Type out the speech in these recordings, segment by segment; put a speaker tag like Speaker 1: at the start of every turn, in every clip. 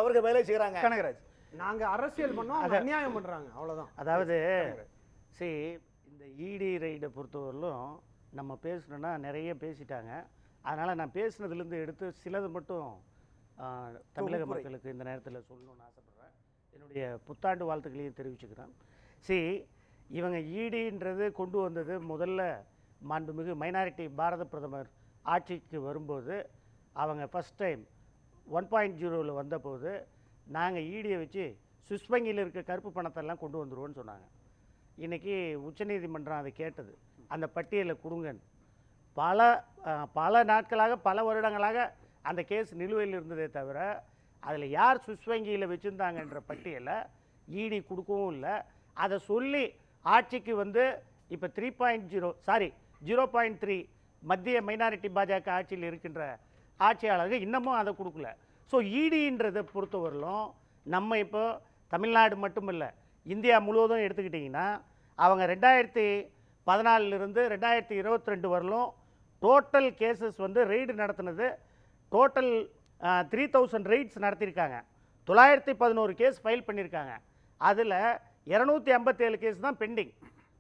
Speaker 1: அவர்கள் வேலை செய்யறாங்க.
Speaker 2: கனகராஜ்,
Speaker 3: நாங்க அரசியல் பண்ணோம், அநியாயம் பண்றாங்க, அவ்வளவுதான்.
Speaker 4: அதாவது இந்த இடி ரைடை பொறுத்தவரையிலும் நம்ம பேசணும்னா நிறைய பேசிட்டாங்க. அதனால் நான் பேசுனதுலேருந்து எடுத்து சிலது மட்டும் தமிழக மக்களுக்கு இந்த நேரத்தில் சொல்லணும்னு ஆசைப்பட்றேன். என்னுடைய புத்தாண்டு வாழ்த்துக்களையும் தெரிவிச்சுக்கிறேன். இவங்க ஈடின்றது கொண்டு வந்தது முதல்ல மாண்புமிகு மைனாரிட்டி பாரத பிரதமர் ஆட்சிக்கு வரும்போது அவங்க ஃபஸ்ட் டைம் 1.0 வந்தபோது நாங்கள் ஈடியை வச்சு சுவிஸ் வங்கியில் இருக்க கருப்பு பணத்தெல்லாம் கொண்டு வந்துடுவோன்னு சொன்னாங்க. இன்றைக்கி உச்சநீதிமன்றம் அதை கேட்டது, அந்த பட்டியலை கொடுங்கன்னு. பல நாட்களாக பல வருடங்களாக அந்த கேஸ் நிலுவையில் இருந்ததே தவிர அதில் யார் சுவிஸ் வங்கியில் வச்சுருந்தாங்கன்ற பட்டியலை இடி கொடுக்கவும் இல்லை. அதை சொல்லி ஆட்சிக்கு வந்து இப்போ 0.3 மத்திய மைனாரிட்டி பாஜக ஆட்சியில் இருக்கின்ற ஆட்சியாளர்கள் இன்னமும் அதை கொடுக்கல. ஸோ இடின்றதை பொறுத்தவரையிலும் நம்ம இப்போ தமிழ்நாடு மட்டுமில்லை, இந்தியா முழுவதும் எடுத்துக்கிட்டிங்கன்னா அவங்க 2014 2022 வரலும் டோட்டல் கேசஸ் வந்து ரெய்டு நடத்தினது டோட்டல் 3000 ரெய்ட்ஸ் நடத்தியிருக்காங்க. 911 கேஸ் ஃபைல் பண்ணியிருக்காங்க. அதில் 257 கேஸ் தான் பெண்டிங்,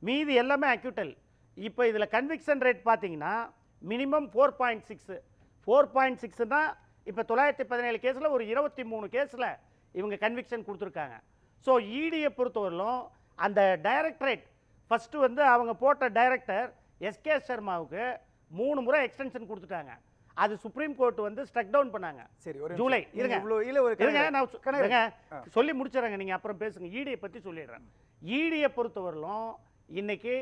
Speaker 4: மீதி எல்லாமே அக்யூட்டல். இப்போ இதில் கன்விக்ஷன் ரேட் பார்த்தீங்கன்னா மினிமம் 4.6 இப்போ 917 கேஸில் ஒரு 23 கேஸில் இவங்க கன்விக்ஷன் கொடுத்துருக்காங்க. ஸோ இடியை பொறுத்தவரையிலும் அந்த டைரக்டரேட் ஃபஸ்ட்டு வந்து அவங்க போட்ட டைரக்டர் எஸ்கே சர்மாவுக்கு 3 முறை எக்ஸ்டென்ஷன் கொடுத்துட்டாங்க. அது சுப்ரீம் கோர்ட் வந்து ஸ்ட்ரக் டவுன் பண்ணாங்க. சரி, ஜூலை இருங்க நான் சொல்லி முடிச்சிடறேங்க, நீங்கள் அப்புறம் பேசுங்க. இடியை பற்றி சொல்லிடுறேன். இடியை பொறுத்தவரையிலும் இன்னைக்கு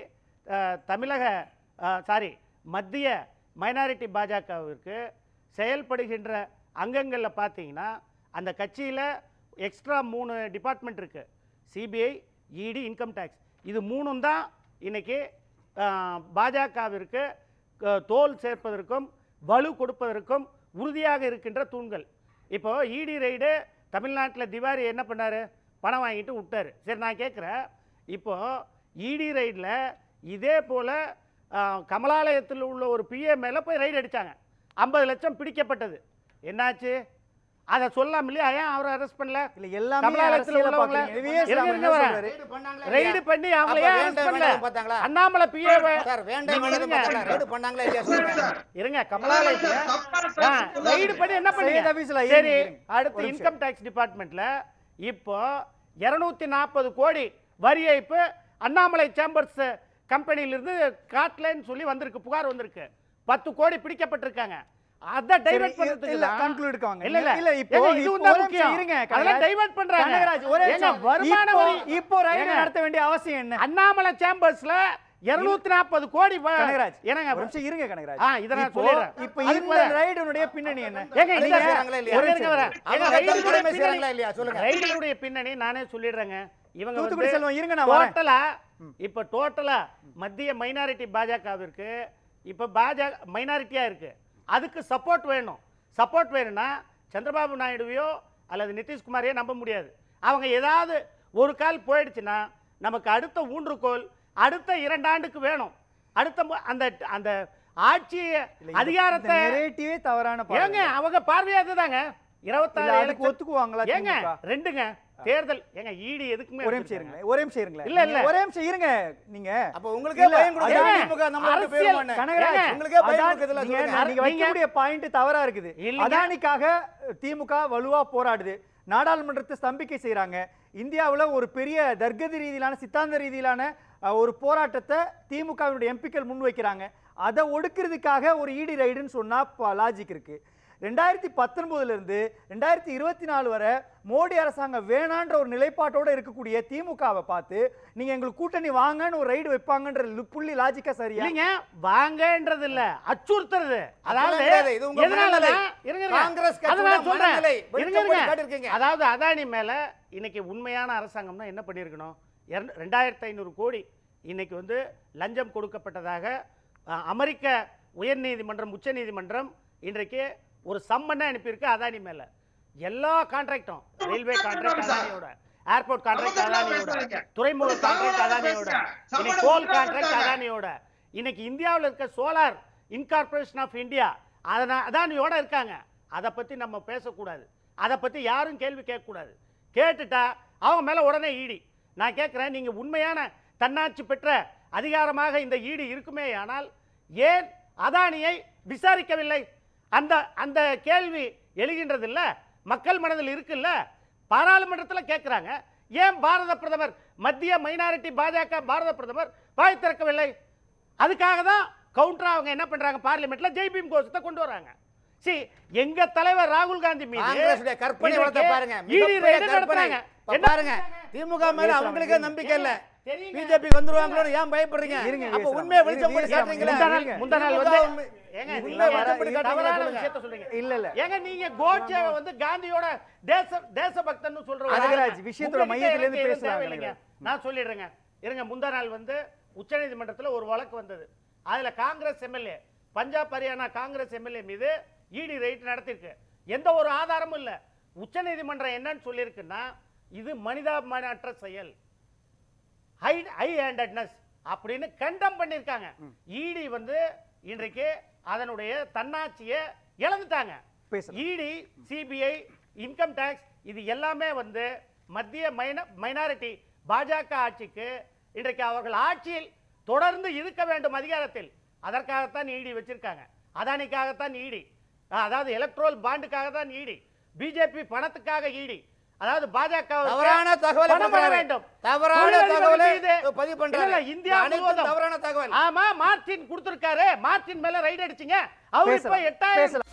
Speaker 4: மத்திய மைனாரிட்டி பாஜகவிற்கு செயல்படுகின்ற அங்கங்களில் பார்த்தீங்கன்னா அந்த கட்சியில் எக்ஸ்ட்ரா 3 டிபார்ட்மெண்ட் இருக்குது, சிபிஐ, இடி, இன்கம் டேக்ஸ். இது 3 தான் இன்னைக்கு பாஜகவிற்கு தோல் சேர்ப்பதற்கும் வலு கொடுப்பதற்கும் உறுதியாக இருக்கின்ற தூண்கள். இப்போ இடி ரைடு தமிழ்நாட்டில் திவாரி என்ன பண்ணார், பணம் வாங்கிட்டு விட்டார். சரி, நான் கேட்குறேன், இப்போ இடி ரைடில் இதே போல் கமலாலயத்தில் உள்ள ஒரு பிஏ மேலே போய் ரைடு அடித்தாங்க, 50 லட்சம் பிடிக்கப்பட்டது. என்னாச்சு? அதை சொல்லாம இல்லையா? ஏன் அவரை அரெஸ்ட் பண்ணல? இல்ல, எல்லாமே கமலாலயத்தில் உள்ளவங்க ரைடு பண்ணி அவங்கள ஏன் அரெஸ்ட் பண்ணல? அண்ணாமலை பிஏ ரைடு பண்ணாங்களா இல்லையா சொல்லுங்க. இருங்க, கமலாலயத்தில் ரைடு பண்ணி என்ன பண்ணீங்க? சரி, அடுத்து இன்கம் டாக்ஸ் டிபார்ட்மெண்ட்ல இப்போ 240 கோடி வரி ஏய்ப்பு அண்ணாமலை சேம்பர்ஸ் கம்பெனியிலிருந்து காட்டலன்னு சொல்லி வந்திருக்கு, புகார் வந்திருக்கு. 10 கோடி பிடிக்கப்பட்டிருக்காங்க. அத டைவர்ட் பண்றதுக்கு இல்ல கன்க்ளூட் பண்ணுவாங்க. இல்ல இப்போ இதுதான் முக்கியம். இருங்க, அதெல்லாம் டைவர்ட் பண்றாங்க. கனகராஜ், வருமான வரி இப்போ ரைடு நடத்த வேண்டிய அவசியம் என்ன? அண்ணாமலை சேம்பர்ஸ்ல 240 கோடி. கனகராஜ், என்னங்க ஒரு நிமிஷம் இருங்க கனகராஜ். இத நான் சொல்றேன். இப்போ இந்த ரைடுனுடைய பின்னணி என்ன? ஏங்க இந்த செய்றாங்களா இல்லையா? ஒரு நிமிஷம் வரேன். ஏங்க ரைடுனுடைய செய்றாங்களா இல்லையா சொல்லுங்க. ரைடுனுடைய பின்னணி நானே சொல்லிடுறேங்க. இவங்க வந்து செல்வம் இருங்க, நான் வரேன். டோட்டலா மத்திய மைனாரிட்டி பாஜகவிற்கு இப்ப பாஜக மைனாரிட்டியா இருக்கு, அதுக்கு சப்போர்ட் வேணும். சப்போர்ட் வேணும்னா சந்திரபாபு நாயுடுவையோ அல்லது நிதிஷ்குமாரையோ நம்ப முடியாது. அவங்க ஏதாவது ஒரு கால் போயிடுச்சுன்னா நமக்கு அடுத்த ஊன்றுகோல் அடுத்த 2 ஆண்டுக்கு வேணும். அடுத்த அந்த அந்த ஆட்சி அதிகாரத்தை தவறான ஏங்க அவங்க பார்வையா இதுதாங்க 26 ஒத்துக்குவாங்களா? ஏங்க ரெண்டுங்க தேர்தல் ஏங்க ஈடி எதுக்குமே ஒரே நிமிஷம் இருங்க. இல்ல ஒரே நிமிஷம் இருங்க. நீங்க அப்ப உங்களுக்கே பயம் கொடுங்க. திமுக நம்மளோட பேர் என்ன? கனகராஜ், உங்களுக்கே பயம் கொடுக்குதுல சொல்லுங்க. நீங்க வைக்கக்கூடிய பாயிண்ட் தவறா இருக்குது. அதானிக்காக திமுக வலுவா போராடுது, நாடாளுமன்றத்தை ஸ்தம்பிக்கை செய்றாங்க. இந்தியாவுல ஒரு பெரிய தர்க்கதி ரீதியிலான சித்தாந்த ரீதியிலான ஒரு போராட்டத்தை திமுகவினுடைய எம்பிக்கள் முன்வைக்கிறாங்க. அதை ஒடுக்கிறதுக்காக ஒரு இடி ரைடுன்னு சொன்னா லாஜிக் இருக்கு. 2019 இருந்து 2024 வரை மோடி அரசாங்கம் வேணான்ற ஒரு நிலைப்பாட்டோட இருக்கக்கூடிய திமுகவை பார்த்து நீங்க எங்களுக்கு கூட்டணி வாங்கன்னு ஒரு ரைடு வைப்பாங்கன்ற புள்ளி லாஜிக்கா சரியா? இல்லைங்க, வாங்கன்றது இல்ல, அச்சுறுத்துறது. அதாவது அதாவது அதானி மேல இன்னைக்கு உண்மையான அரசாங்கம்னா என்ன பண்ணிருக்கணும்? 2500 கோடி இன்னைக்கு வந்து லஞ்சம் கொடுக்கப்பட்டதாக அமெரிக்க உயர்நீதிமன்றம் உச்ச நீதிமன்றம் இன்றைக்கு ஒரு சம்மனை அனுப்பியிருக்கு அதானி மேல. எல்லா கான்ட்ராக்டும், ரயில்வே கான்ட்ராக்ட் அதானியோட, ஏர்போர்ட் கான்ட்ராக்ட் அதானியோட, துறைமுக கான்ட்ராக்ட் அதானியோட, இன்னைக்கு கோல் கான்ட்ராக்ட் அதானியோட, இன்னைக்கு இந்தியாவில் இருக்க சோலார் இன்கார்பரேஷன் ஆஃப் இந்தியா அதானியோட இருக்காங்க. அதை பத்தி நம்ம பேசக்கூடாது. அதை பத்தி யாரும் கேள்வி கேட்க கூடாது. கேட்டுட்டா அவங்க மேல உடனே ஈடி. நான் கேட்கிறேன், நீங்க உண்மையான தன்னாட்சி பெற்ற அதிகாரமாக இந்த ஈடி இருக்குமே, ஆனால் ஏன் அதானியை விசாரிக்கவில்லை? அந்த அந்த கேள்வி எழுகின்றது இல்ல, மக்கள் மனதில் இருக்குல்ல, பாராளுமன்றத்தில் கேட்கிறாங்க. ஏன் பாரத பிரதமர், மத்திய மைனாரிட்டி பாஜக பாரத பிரதமர் வாய் திறக்கவில்லை? அதுக்காக தான் கவுண்டரா அவங்க என்ன பண்றாங்க, பார்லிமெண்ட்ல ஜெய் பீம் கோஷத்தை கொண்டு வராங்க. சி, எங்க தலைவர் ராகுல் காந்தி மீது
Speaker 1: கற்பனை வளர்த்த பாருங்க,
Speaker 4: பாருங்க.
Speaker 1: திமுக மேல அவங்களுக்கே நம்பிக்கை இல்ல, பிஜேபி வந்துருவாங்களோ ஏன் பயப்படுறீங்க? அப்ப உண்மையை வெளிச்சம் போட்டு காட்டுறீங்களா?
Speaker 4: முந்தநாள் வந்து ஏங்க நீங்க கோட்சேவை வந்து காந்தியோட தேசபக்தன்னு சொல்றீங்க.
Speaker 3: விஷயத்தோட மையத்துல இருந்து பேசலாம்.
Speaker 4: நான் சொல்லிடுறேங்க, இருங்க. முந்தா நாள் வந்து உச்சநீதிமன்றத்தில் ஒரு வழக்கு வந்தது. அதுல காங்கிரஸ் எம்எல்ஏ, பஞ்சாப் ஹரியானா காங்கிரஸ் எம்எல்ஏ மீது இடி ரைட் நடத்திருக்கு. எந்த ஒரு ஆதாரமும் இல்ல. உச்சநீதிமன்றம் என்னன்னு சொல்லியிருக்குன்னா, இது மனிதாபிமானமற்ற செயல், ஹை ஹேண்டட்னஸ் அப்படின்னு கண்டம் பண்ணிருக்காங்க. இடி வந்து இன்றைக்கு அதனுடைய தன்னாட்சியை இழந்துட்டாங்க. இடி, சிபிஐ, இன்கம் டாக்ஸ் இது எல்லாமே வந்து மத்திய மைனாரிட்டி பாஜக ஆட்சிக்கு இன்றைக்கு அவர்கள் ஆட்சியில் தொடர்ந்து இருக்க வேண்டும் அதிகாரத்தில். அதற்காகத்தான் இடி வச்சிருக்காங்க. அதானிக்காகத்தான் இடி, அதாவது எலக்ட்ரோல் பாண்டுக்காக தான் இடி, பிஜேபி பணத்துக்காக இடி, அதாவது பாஜக
Speaker 1: தவறான தகவல் வேண்டும், தவறான தகவலை பதிவு பண்றாங்க.
Speaker 4: இந்தியா முழுவதும்
Speaker 1: தவறான தகவல்.
Speaker 4: ஆமா, மார்டின் கொடுத்திருக்காரு, மார்டின் மேல ரைட் அடிச்சீங்க. அவர் இப்ப 8000